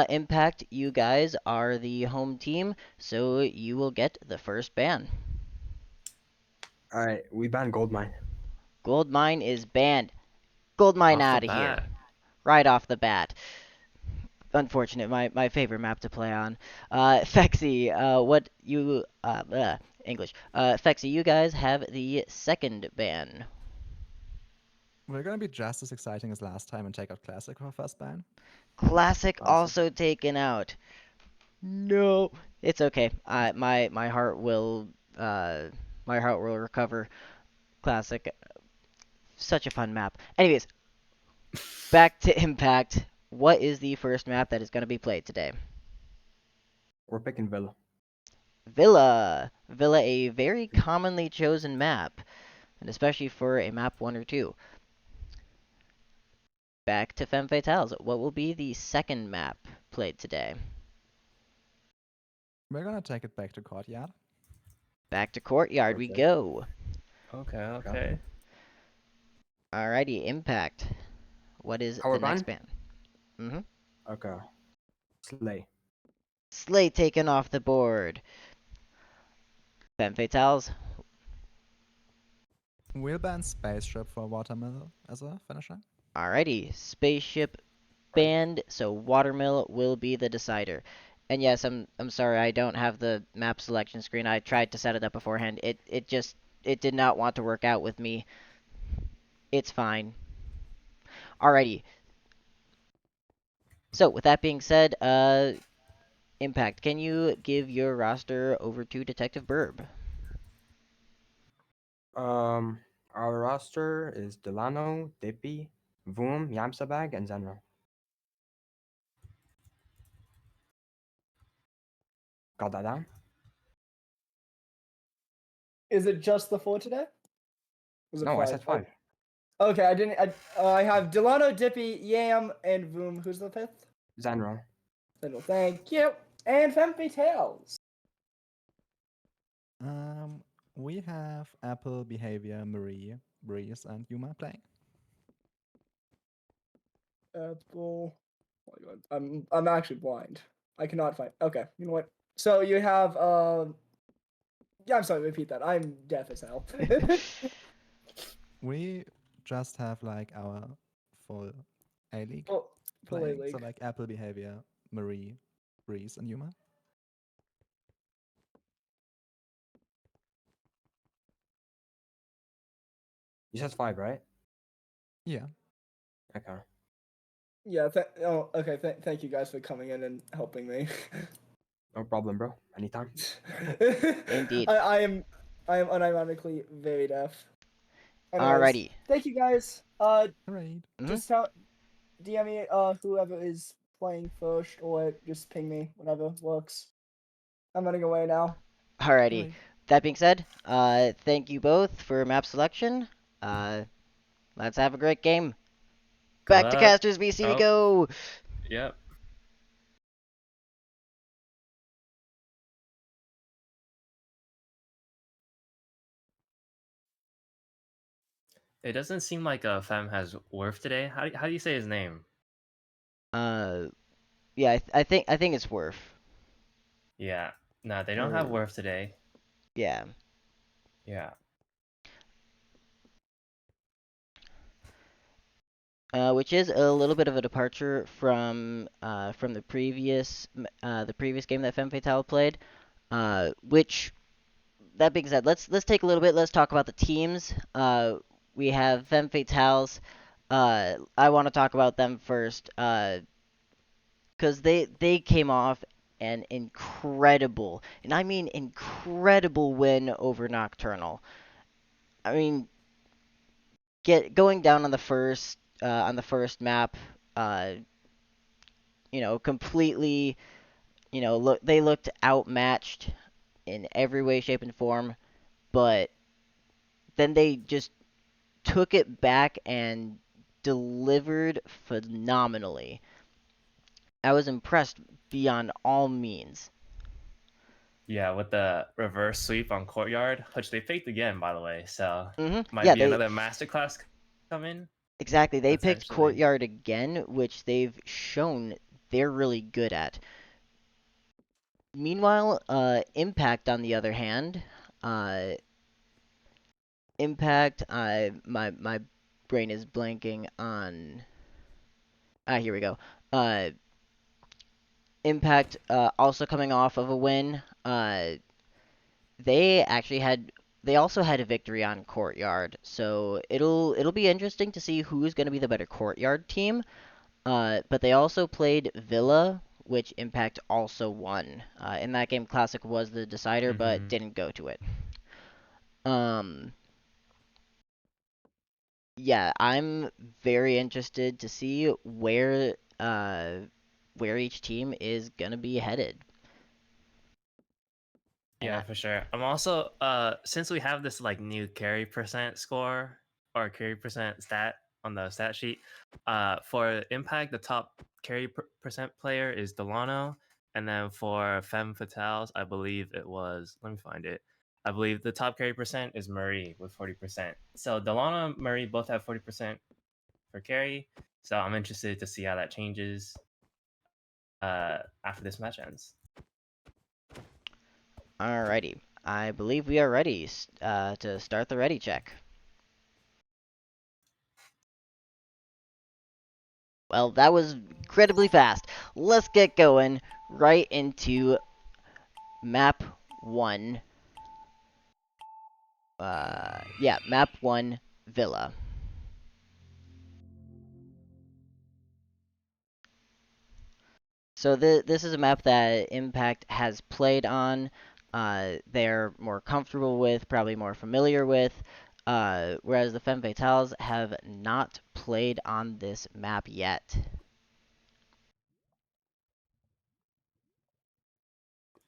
Impact, you guys are the home team, so you will get the first ban. Alright, we banned Goldmine. Gold mine is banned. Gold mine Off the out of here. bat. Right off the bat. Unfortunate, my favorite map to play on. Fexy, what you English. Fexy, you guys have the second ban. We're gonna be just as exciting as last time and take out Classic for first ban. Classic Classic. also taken out. No, it's okay. My heart will recover. Classic, such a fun map. Anyways, back to Impact. What is the first map that is going to be played today? We're picking Villa. Villa. Villa, a very commonly chosen map, and especially for a map 1 or 2. Back to Femme Fatales. What will be the second map played today? We're gonna take it back to Courtyard. Back to Courtyard we Okay. go. Okay. Alrighty, Impact. What is Power the next ban? ban? Okay. Slay. Slay taken off the board. Femme Fatales. We'll ban Spaceship for Watermill as a finisher. Alrighty, Spaceship Right. banned, so Watermill will be the decider. And yes, I'm sorry, I don't have the map selection screen. I tried to set it up beforehand. It did not want to work out with me. It's fine. Alrighty. So with that being said, Impact, can you give your roster over to Detective Burb? Our roster is Delano, Dippy, Voom, Yamsabag, and Zenro. Got that down? Is it just the 4 today? Was it No, I five? said 5. Okay, I didn't. I have Delano, Dippy, Yam, and Voom. Who's the fifth? Zenro. Then thank you. And Femme Fatales. We have Apple, Behavior, Marie, Breeze, and Yuma playing. Apple. Oh my god, I'm actually blind. I cannot find. Okay, you know what? So you have Yeah, I'm sorry. Repeat that. I'm deaf as hell. We just have like our full A League Full A playing. So League. like Apple, Behavior, Marie, Breeze, and Yuma. You said 5, right? Yeah. Okay. Yeah. Okay. Thank you guys for coming in and helping me. No problem, bro. Anytime. Indeed. I am unironically very deaf. Anyways, Alrighty. thank you guys. Alright. Just DM me whoever is playing first, or just ping me, whatever works. I'm running away now. Alrighty. Alright. That being said, thank you both for map selection. Let's have a great game. Good Back to luck. Casters BC we Oh. go. Yep. It doesn't seem like Femme has Worth today. How do you say his name? Yeah, I think it's worth. Yeah. No, they don't have Worth today. Yeah. Yeah. Which is a little bit of a departure from the previous game that Femme Fatale played. Which that being said, let's take a little bit. Let's talk about the teams. We have Femme Fatales. I want to talk about them first. Because they came off an incredible, and I mean incredible win over Nocturnal. I mean, going down on the first map, uh, completely, they looked outmatched in every way, shape, and form, but then they just took it back and delivered phenomenally. I was impressed beyond all means. Yeah, with the reverse sweep on Courtyard, which they faked again, by the way. So might Yeah, be another masterclass coming. exactly. They picked Potentially. Courtyard again, which they've shown they're really good at. Meanwhile, Impact on the other hand, uh, Impact, my brain is blanking on. Here we go. Uh, Impact, also coming off of a win. They actually had they also had a victory on Courtyard, so it'll be interesting to see who's going to be the better Courtyard team. But they also played Villa, which Impact also won. In that game, Classic was the decider, but Mm-hmm. didn't go to it. Um, yeah, I'm very interested to see where each team is gonna be headed. And Yeah, for sure. I'm also since we have this like new carry percent score or carry percent stat on the stat sheet, for Impact the top carry percent player is Delano, and then for Femme Fatales, I believe it was. Let me find it. I believe the top carry percent is Marie with 40%. So Delano and Marie both have 40% for carry. So I'm interested to see how that changes after this match ends. alrighty, I believe we are ready to start the ready check. Well, that was incredibly fast. Let's get going right into map 1. Yeah, map 1, Villa. So this is a map that Impact has played on. They're more comfortable with, probably more familiar with. Whereas the Femme Fatales have not played on this map yet.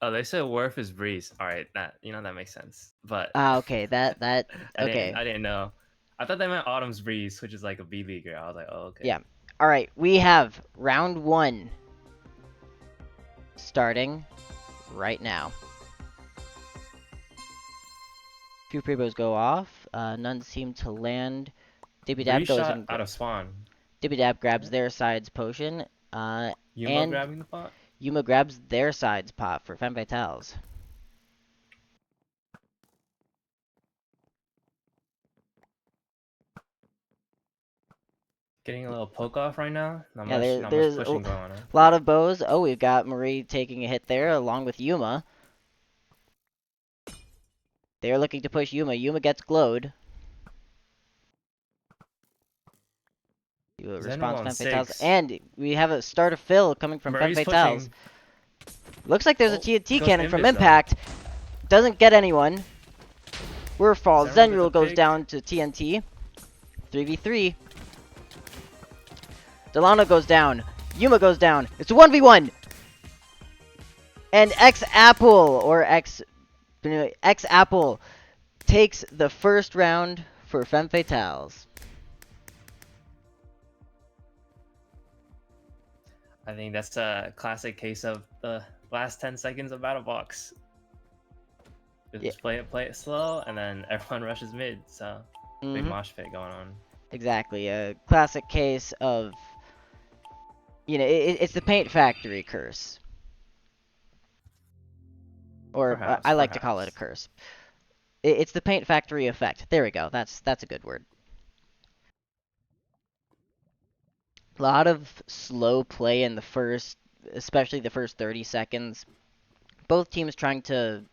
Oh, they said Worf is Breeze. All right, that makes sense. But Okay, that I didn't okay. I didn't know. I thought they meant Autumn's Breeze, which is like a B leaguer. I was like, oh okay. Yeah. All right, we have round 1 starting right now. Few prebos go off. None seem to land. Dippy Dab Breeze goes shot and out of spawn. Dippy Dab grabs their side's potion. Yuma And grabbing the pot. Yuma grabs their side's pot for Femme Fatales. Getting a little poke off right now. Yeah, Not much there's a pushing going on. lot of bows. Oh, we've got Marie taking a hit there along with Yuma. They're looking to push Yuma. Yuma gets glowed. Yuma Is anyone responds on Femme Fatales. 6? And we have a start of fill coming from Femme Murray's Fatales. pushing. Looks like there's a Oh, TNT goes cannon from Invis, though. Impact. Doesn't get anyone. We're fall. Does everyone get the Zenrule goes pick? down to TNT. 3v3. Delano goes down. Yuma goes down. It's a 1v1. And X Apple or X Apple takes the first round for Femme Fatales. I think that's a classic case of the last 10 seconds of Battle Box. Just play it slow, and then everyone rushes mid. So big mosh pit going on. Exactly, a classic case of, it's the Paint Factory curse. Or I like to call it a curse. It's the Paint Factory effect. There we go. That's a good word. A lot of slow play in the first, especially the first 30 seconds. Both teams trying to,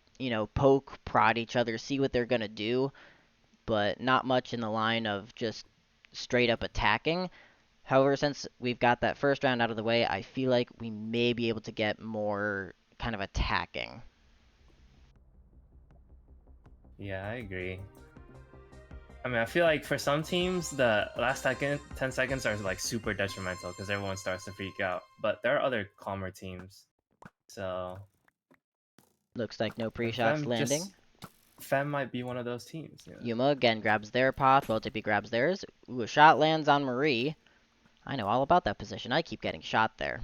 poke, prod each other, see what they're gonna do, but not much in the line of just straight up attacking. However, since we've got that first round out of the way, I feel like we may be able to get more kind of attacking. Yeah, I agree. I mean, I feel like for some teams, the last 10 seconds are like super detrimental because everyone starts to freak out. But there are other calmer teams. So Looks like no and pre-shots landing. Femme might be one of those teams. Yeah. Yuma again grabs their pot, while Dippy grabs theirs. Ooh, a shot lands on Marie. I know all about that position. I keep getting shot there.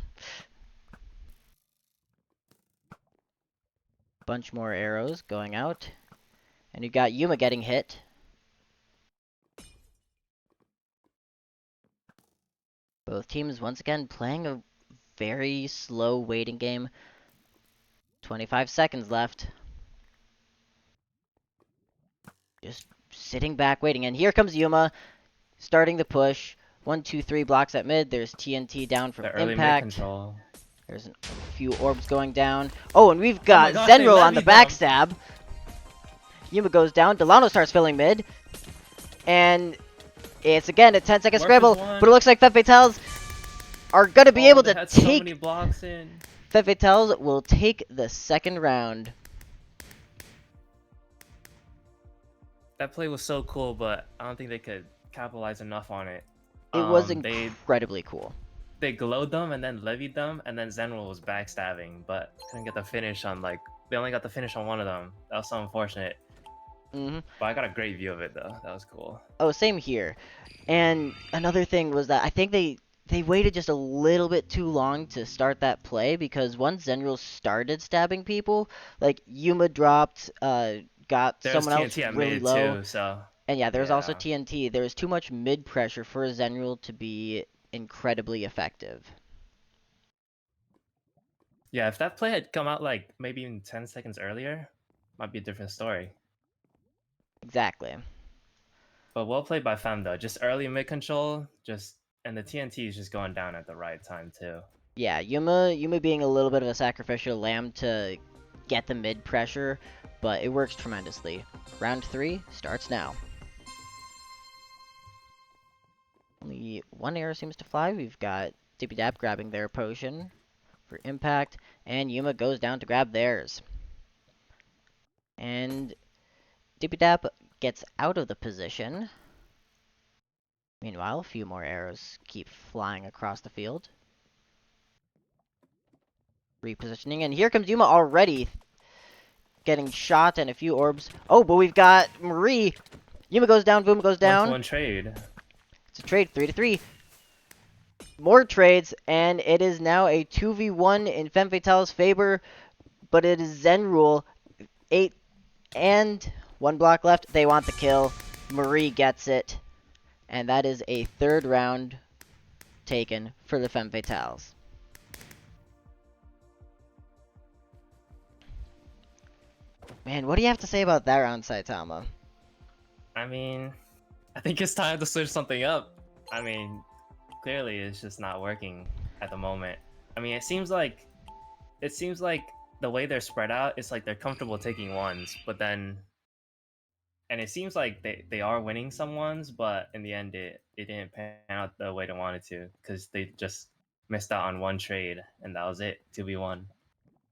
Bunch more arrows going out. And you've got Yuma getting hit. Both teams once again playing a very slow waiting game. 25 seconds left. Just sitting back, waiting. And here comes Yuma, starting the push. 1, 2, 3 blocks at mid. There's TNT down from The early mid Impact. control. There's a few orbs going down. Oh, and we've Oh my got gosh, they Zenril on the levied them. backstab. Yuma goes down. Delano starts filling mid. And it's again a 10-second Murph is scramble. one. But it looks like Femme Fatales are going to be able They to had so take... many blocks in. Femme Fatales will take the second round. That play was so cool, but I don't think they could capitalize enough on it. It was They incredibly cool. glowed them and then levied them, and then Zenril was backstabbing, but couldn't get the finish on they only got the finish on one of them. That was so unfortunate. hmm But I got a great view of it though. That was cool. Oh, same here. And another thing was that I think they waited just a little bit too long to start that play, because once Zenril started stabbing people, like Yuma dropped, got There was someone else TNT at really mid low. too, so And yeah, there's also yeah. TNT. There was too much mid pressure for Zenril to be incredibly effective. Yeah, if that play had come out maybe even 10 seconds earlier, might be a different story. Exactly. But well played by Femme though. Just early mid control, and the TNT is just going down at the right time too. Yeah, Yuma being a little bit of a sacrificial lamb to get the mid pressure, but it works tremendously. Round 3 starts now. Only one arrow seems to fly. We've got Dippy Dap grabbing their potion for Impact, and Yuma goes down to grab theirs. And Dippy Dap gets out of the position. Meanwhile, a few more arrows keep flying across the field. Repositioning, and here comes Yuma already getting shot and a few orbs. Oh, but we've got Marie. Yuma goes down, Boom goes down. 1-1 trade. It's a trade, 3-3. More trades, and it is now a 2v1 in Femme Fatale's favor, but it is Zenril. 8 and 1 block left. They want the kill. Marie gets it, and that is a third round taken for the Femme Fatales. Man, what do you have to say about that round, Saitama? I mean, I think it's time to switch something up. I mean, clearly it's just not working at the moment. I mean, it seems like the way they're spread out, it's like they're comfortable taking ones, but then, and it seems like they are winning some ones, but in the end it didn't pan out the way they wanted to, because they just missed out on one trade, and that was it, 2v1.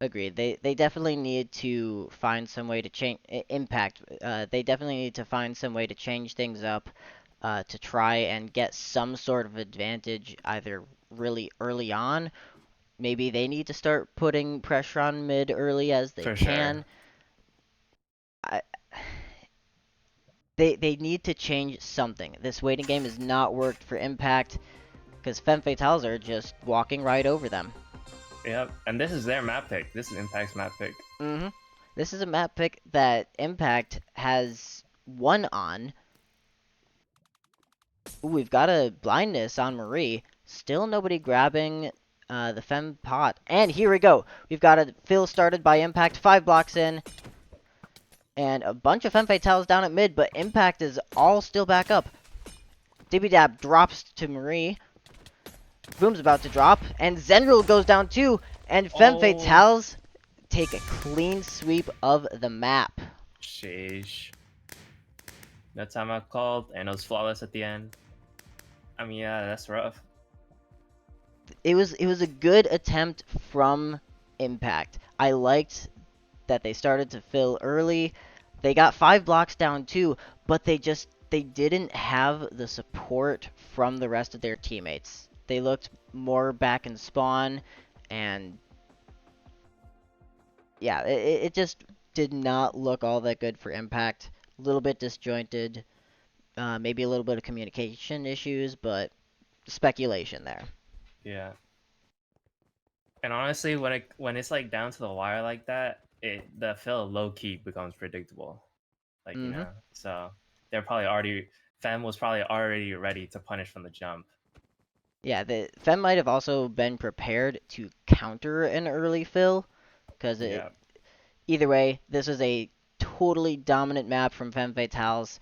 Agreed. They definitely need to find some way to change Impact. They definitely need to find some way to change things up, to try and get some sort of advantage either really early on. Maybe they need to start putting pressure on mid early as they For can. sure. I, they need to change something. This waiting game has not worked for Impact, because Femme Fatales are just walking right over them. Yep, and this is their map pick. This is Impact's map pick. This is a map pick that Impact has won on. Ooh, we've got a blindness on Marie. Still nobody grabbing the Femme pot. And here we go. We've got a fill started by Impact. 5 blocks in. And a bunch of Femme Fatales down at mid, but Impact is all still back up. Dibby Dab drops to Marie. Boom's about to drop. And Zenril goes down too. And Femme Fatales take a clean sweep of the map. Sheesh. No timeout called, and it was flawless at the end. I mean, yeah, that's rough. It was a good attempt from Impact. I liked that they started to fill early. They got 5 blocks down too, but they didn't have the support from the rest of their teammates. They looked more back in spawn, and yeah, it just did not look all that good for Impact. A little bit disjointed, maybe a little bit of communication issues, but speculation there. Yeah. And honestly, when it's like down to the wire like that, the fill low key becomes predictable. Like, you know, so they're probably already Femme was probably already ready to punish from the jump. Yeah, the Femme might have also been prepared to counter an early fill, because Yeah. either way, this is a totally dominant map from Femme Fatales,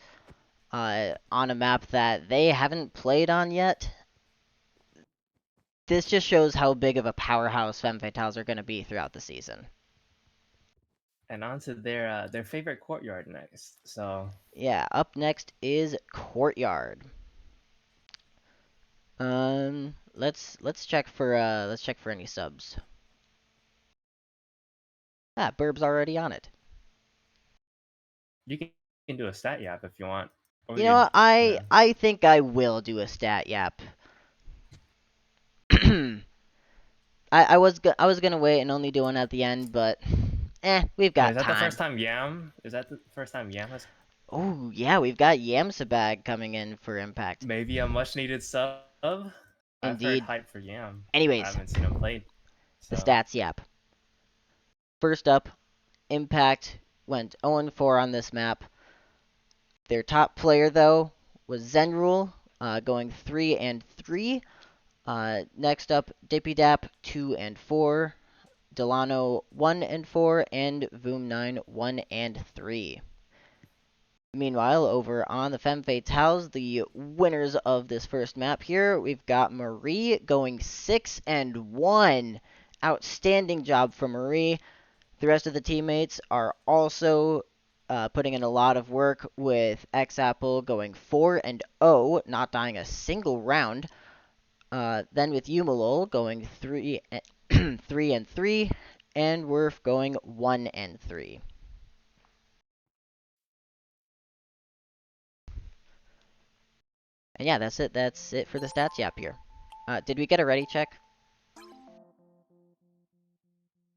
on a map that they haven't played on yet. This just shows how big of a powerhouse Femme Fatales are going to be throughout the season. And on to their favorite courtyard next. So Yeah, up next is Courtyard. Let's check for any subs. Ah, Burb's already on it. you can do a stat yap if you want. Or You know what? yeah. I think I will do a stat yap. I was gonna wait and only do one at the end, but we've Oh, got is that the time. first time Yam? Is that the first time Yam has Oh yeah, we've got Yamsabag coming in for Impact. maybe a much needed sub? I've heard Indeed. hype for Yam. I Anyways, haven't seen him played. the So stats yap. First up, Impact went 0-4 on this map. Their top player though was Zenrule, going 3-3. Next up, Dippydap 2-4. Delano 1-4, and Voom9 1-3. Meanwhile, over on the Femme Fatales, the winners of this first map here, we've got Marie going 6-1. Outstanding job from Marie. The rest of the teammates are also putting in a lot of work, with X-Apple going 4-0, not dying a single round. Then with Yumalol going 3-3, and Werf going 1-3. And yeah, that's it. That's it for the stats yap here. Did we get a ready check?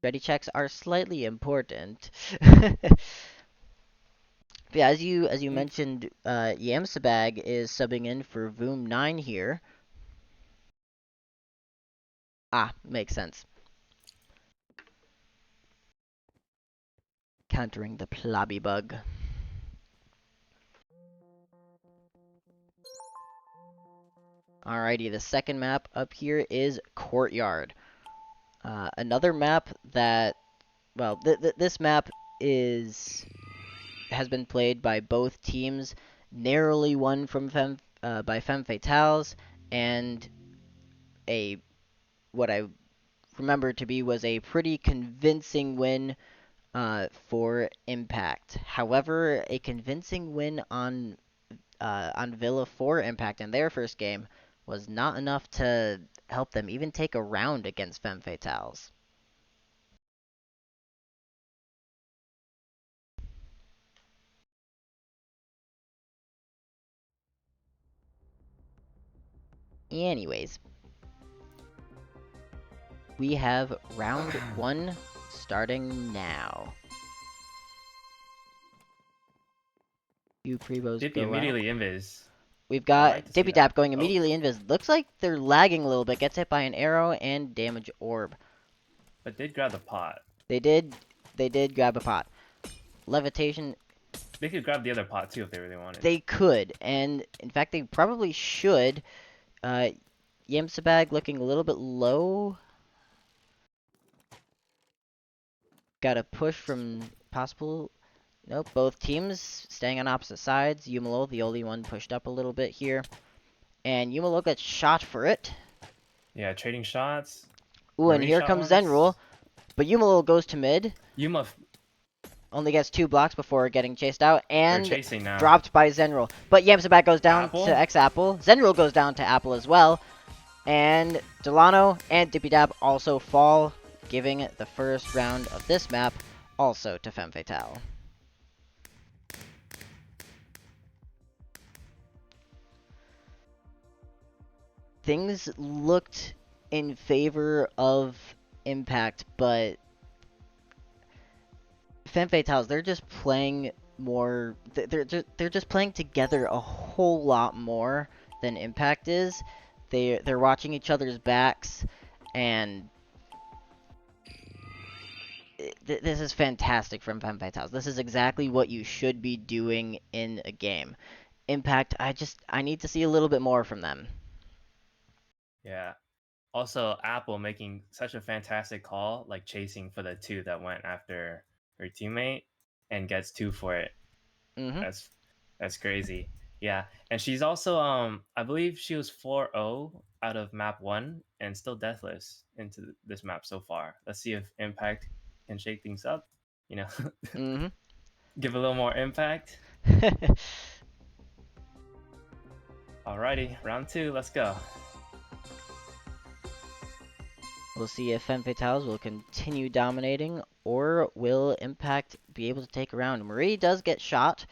Ready checks are slightly important. Yeah, as you mm, mentioned, Yamsabag is subbing in for Voom9 here. Ah, makes sense. Countering the Plobby bug. Alrighty, the second map up here is Courtyard. Another map that, well, this map has been played by both teams, narrowly won by Femme Fatales, and a what I remember to be was a pretty convincing win for Impact. However, a convincing win on Villa for Impact in their first game was not enough to help them even take a round against Femme Fatales. Anyways, we have round one starting now. Few prebos Dippy go out. immediately invis. We've I got like to see Dippy Dap that. going Oh, immediately invis. Looks like they're lagging a little bit. Gets hit by an arrow and damage orb. but did grab the pot. They did grab a pot. Levitation, They could grab the other pot too if they really wanted. they could, and in fact they probably should. Yamsabag looking a little bit low. Got a push from possible. Nope, both teams staying on opposite sides. Yumalo, the only one pushed up a little bit here. And Yumalo gets shot for it. Yeah, trading shots. Ooh, and Marie here shot comes once. Zenrule. But Yumalo goes to mid. Yuma, Only gets 2 blocks before getting chased out. they're And chasing now. dropped by Zenrule. But Yamsabak goes down to Apple. X-Apple. Zenrule goes down to Apple as well. And Delano and Dippydab also fall, giving the first round of this map also to Femme Fatale. Things looked in favor of Impact, but Femme Fatales, they're just playing more. They're just playing together a whole lot more than Impact is. They're watching each other's backs, and this is fantastic from Femme Fatales. This is exactly what you should be doing in a game. Impact, I need to see a little bit more from them. Yeah. Also, Apple making such a fantastic call, like chasing for the 2 that went after her teammate and gets 2 for it. Mm-hmm. That's crazy. Yeah, and she's also I believe she was 4-0 out of map 1 and still deathless into this map so far. Let's see if Impact can shake things up, you know, Mm-hmm. give a little more impact. Alrighty, round 2, let's go. We'll see if Femme Fatales will continue dominating, or will Impact be able to take a round. Marie does get shot.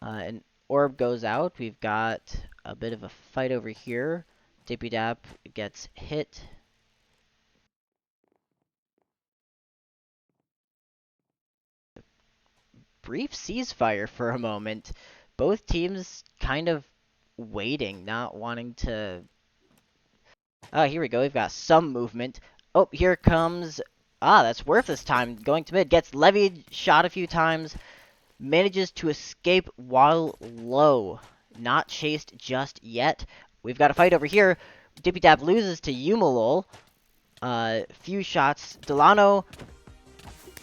And Orb goes out. We've got a bit of a fight over here. Dippy Dap gets hit. Brief ceasefire for a moment. Both teams kind of waiting, not wanting to... Oh, here we go. We've got some movement. Oh, here comes... Ah, that's worth this time. Going to mid. Gets levied, shot a few times. Manages to escape while low. Not chased just yet. We've got a fight over here. Dippy Dap loses to Yumalol. Few shots. Delano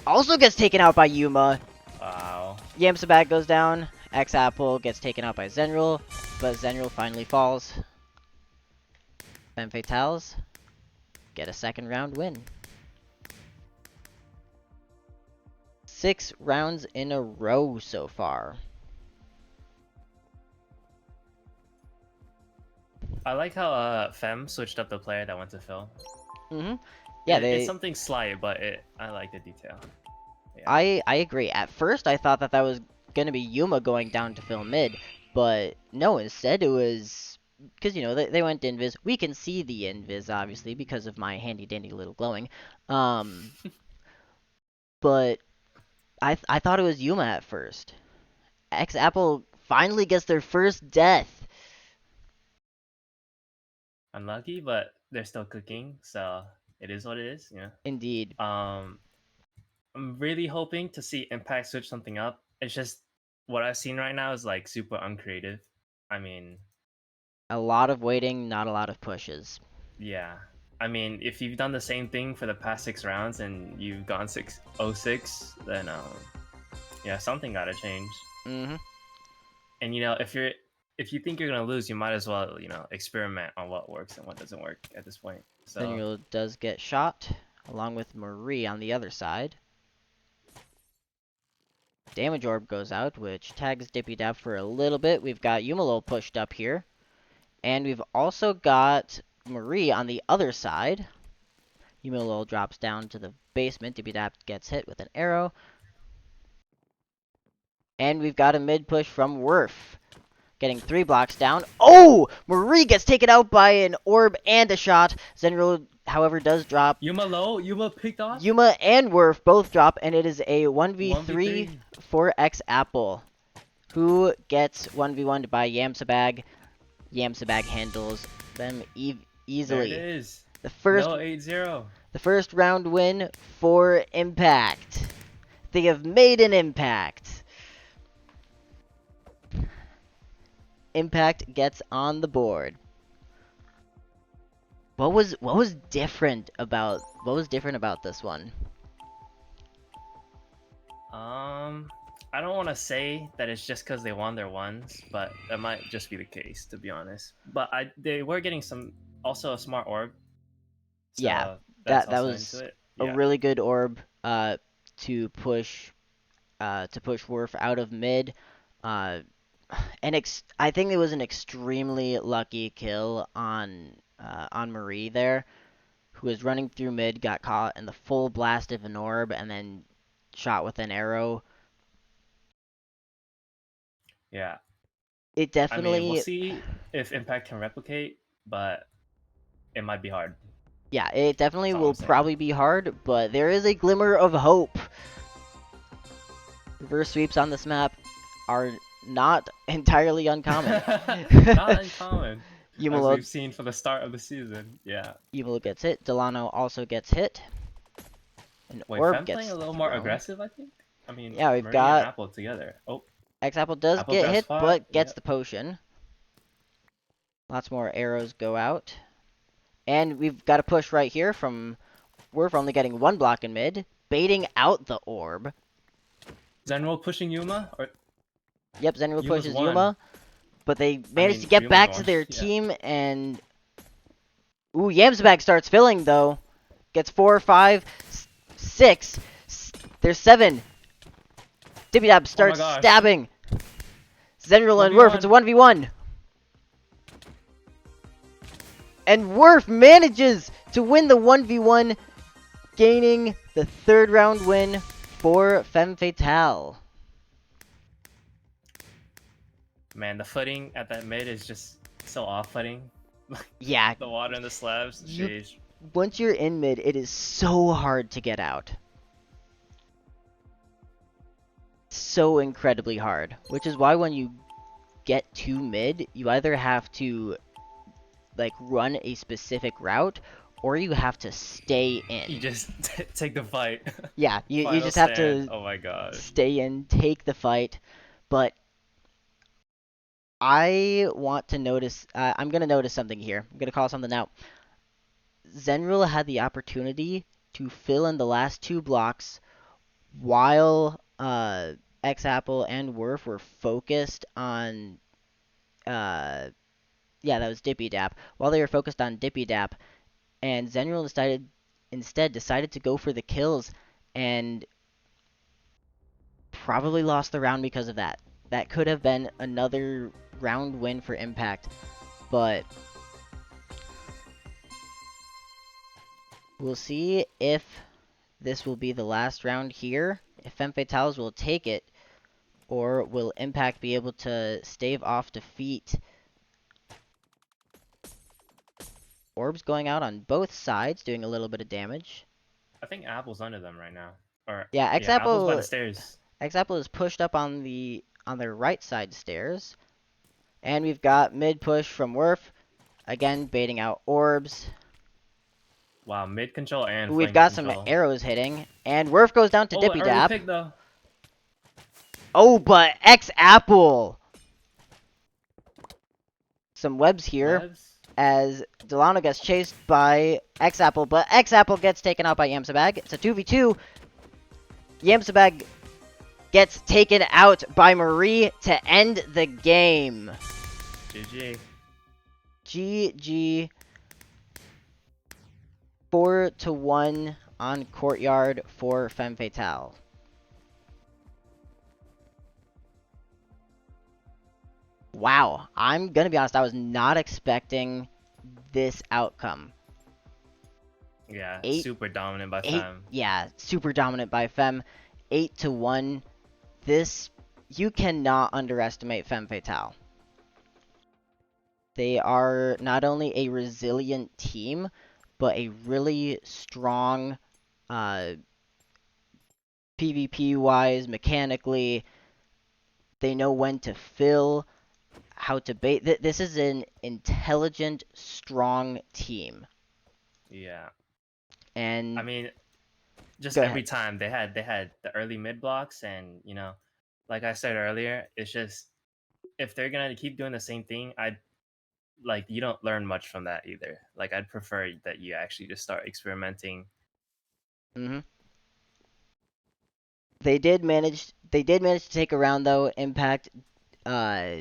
also gets taken out by Yuma. Wow. Yamsabag goes down. X-Apple gets taken out by Zenril, but Zenril finally falls. Femme Fatales get a second round win. 6 rounds in a row so far. I like how Femme switched up the player that went to Phil. Mm-hmm. Yeah, It's something slight, but I like the detail. Yeah. I agree. At first, I thought that was gonna be Yuma going down to fill mid, but no. Instead, it was because they went invis. We can see the invis obviously because of my handy dandy little glowing. But I thought it was Yuma at first. X Apple finally gets their first death. Unlucky, but they're still cooking, so it is what it is. Yeah. Indeed, I'm really hoping to see Impact switch something up. It's just what I've seen right now is like super uncreative. I mean, a lot of waiting, not a lot of pushes. yeah. I mean, if you've done the same thing for the past 6 rounds and you've gone 6-0-6, then yeah, something gotta change. Mm-hmm. And if you think you're gonna lose, you might as well experiment on what works and what doesn't work at this point. So Zenril does get shot, along with Marie on the other side. Damage Orb goes out, which tags Dippy Dap for a little bit. We've got Yumalol pushed up here. And we've also got Marie on the other side. Yumalol drops down to the basement. Dippy Dap gets hit with an arrow. And we've got a mid push from Werf. Getting 3 blocks down. Oh! Marie gets taken out by an orb and a shot. Zenril, however, does drop. Yuma picked off. Yuma and Werf both drop, and it is a 1v3 1v3. for X-Apple, who gets 1v1'd by Yamsabag. Yamsabag handles them easily. There it is. The first, No 8-0. the first round win for Impact. They have made an impact. Impact gets on the board. What was different about this one? I don't want to say that it's just because they won their ones, but that might just be the case, to be honest. But they were getting also a smart orb. So Yeah, that's that also was into it. a Yeah. really good orb to push Werf out of mid. I think it was an extremely lucky kill on Marie there, who was running through mid, got caught in the full blast of an orb, and then shot with an arrow. Yeah. It I mean, we'll definitely, see if Impact can replicate, but it might be hard. yeah, it definitely That's all will I'm saying. probably be hard, but there is a glimmer of hope. Reverse sweeps on this map are not entirely uncommon. Not uncommon, as Yumalo we've seen for the start of the season. Yeah. gets hit. Delano also gets hit. An Wait, orb Femme gets playing a little more thrown. aggressive, I think. I mean, Yeah, we've Marie and got Apple together. Oh, X-Apple does Apple get grabs hit, spot. but gets Yep. the potion. Lots more arrows go out. And we've got a push right here from Werf only getting one block in mid, baiting out the orb. Zenwell pushing Yuma? Or Yep, Zenru Yuma's pushes one. Yuma, but they I managed to mean, get Yuma's back to one. their Yeah. team, and ooh, Yamsbag starts filling though. Gets 4, 5, 6. There's 7. Dibby Oh my starts gosh. stabbing. Zenril and Werf, it's a 1v1. 1v1. And Werf manages to win the 1v1, gaining the 3rd round win for Femme Fatale. Man, the footing at that mid is just so off-footing. Yeah, The water and the slabs. You- Jeez. once you're in mid, it is so hard to get out. So incredibly hard. Which is why when you get to mid, you either have to like run a specific route or you have to stay You in. just take the fight. Yeah, you Final just have stand. to Oh my god. stay in, take the fight. But I want to notice, I'm going to notice something here. I'm going to call something out. Zenril had the opportunity to fill in the last 2 blocks while X-Apple and Werf were focused on, yeah, that was Dippy Dap. While they were focused on Dippy Dap, and Zenril instead decided to go for the kills, and probably lost the round because of that. That could have been another round win for Impact, but we'll see if this will be the last round here. If Femme Fatales will take it, or will Impact be able to stave off defeat? Orbs going out on both sides, doing a little bit of damage. I think Apple's under them right now. Or Yeah, Apple's by the X-Apple stairs. is pushed up on their right side stairs. And we've got mid push from Werf. Again, baiting out orbs. Wow, mid control and We've flank got some control. arrows hitting. And Werf goes down to Oh, Dippy early Dap. pick though. Oh, but X-Apple! Some webs here Webs. as Delano gets chased by X-Apple, but X-Apple gets taken out by Yamsabag. It's a 2v2. Yamsabag gets taken out by Marie to end the game. GG. GG. 4-1 on Courtyard for Femme Fatale. Wow, I'm gonna be honest, I was not expecting this outcome. Yeah, Eight- super dominant by 8, Femme. yeah, super dominant by Femme. 8-1. This, you cannot underestimate Femme Fatale. They are not only a resilient team, but a really strong, PvP-wise, mechanically. They know when to fill, how to bait. This is an intelligent, strong team. Yeah. And I mean, just Go every ahead. time they had the early mid blocks, and like I said earlier, it's just if they're gonna keep doing the same thing, you don't learn much from that either. Like I'd prefer that you actually just start experimenting. mhm. They did manage to take a round though. Uh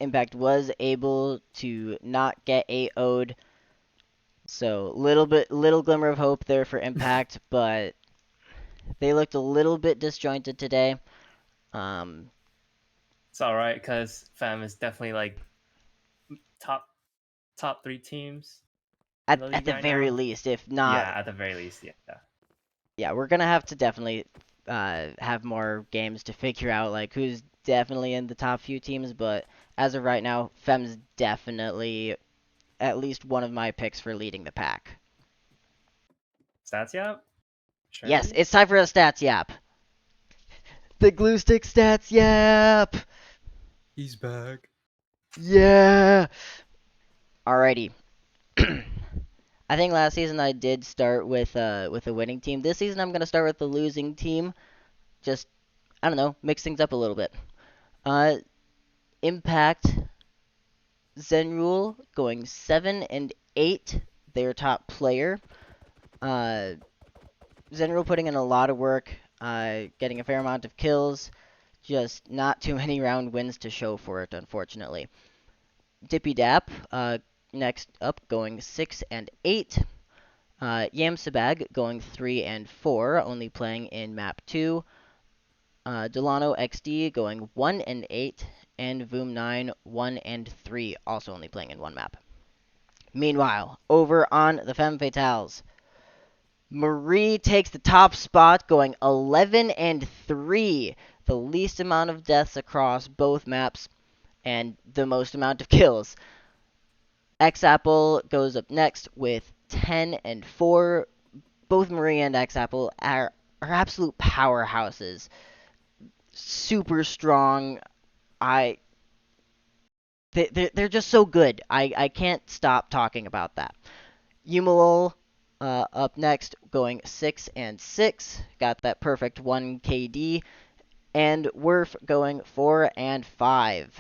Impact was able to not get AO'd. So little glimmer of hope there for Impact, but they looked a little bit disjointed today. It's all right because Fam is definitely like top 3 teams in the At league the right very now. least, if not, Yeah, at the very least, yeah. yeah, we're gonna have to definitely have more games to figure out like who's definitely in the top few teams. But as of right now, Fem's definitely at least one of my picks for leading the pack. Stats, yeah. Sure. Yes, it's time for a stats yap. The glue stick stats yap. He's back. Yeah. Alrighty. I think last season I did start with a winning team. This season I'm gonna start with the losing team. Just I don't know, mix things up a little bit. Impact Zenrule going 7 and 8, their top player. Zenrule putting in a lot of work, getting a fair amount of kills, just not too many round wins to show for it, unfortunately. Dippy Dap, next up, going 6 and 8. Yamsabag going 3 and 4, only playing in map 2. Delano XD going 1 and 8, and Voom9 1 and 3, also only playing in one map. Meanwhile, over on the Femme Fatales, Marie takes the top spot, going 11 and 3, the least amount of deaths across both maps, and the most amount of kills. X-Apple goes up next with 10 and 4. Both Marie and X-Apple are absolute powerhouses. Super strong. They're just so good. I can't stop talking about that. Yumalol up next, going 6 and 6. Got that perfect 1 KD. And Werf going 4 and 5.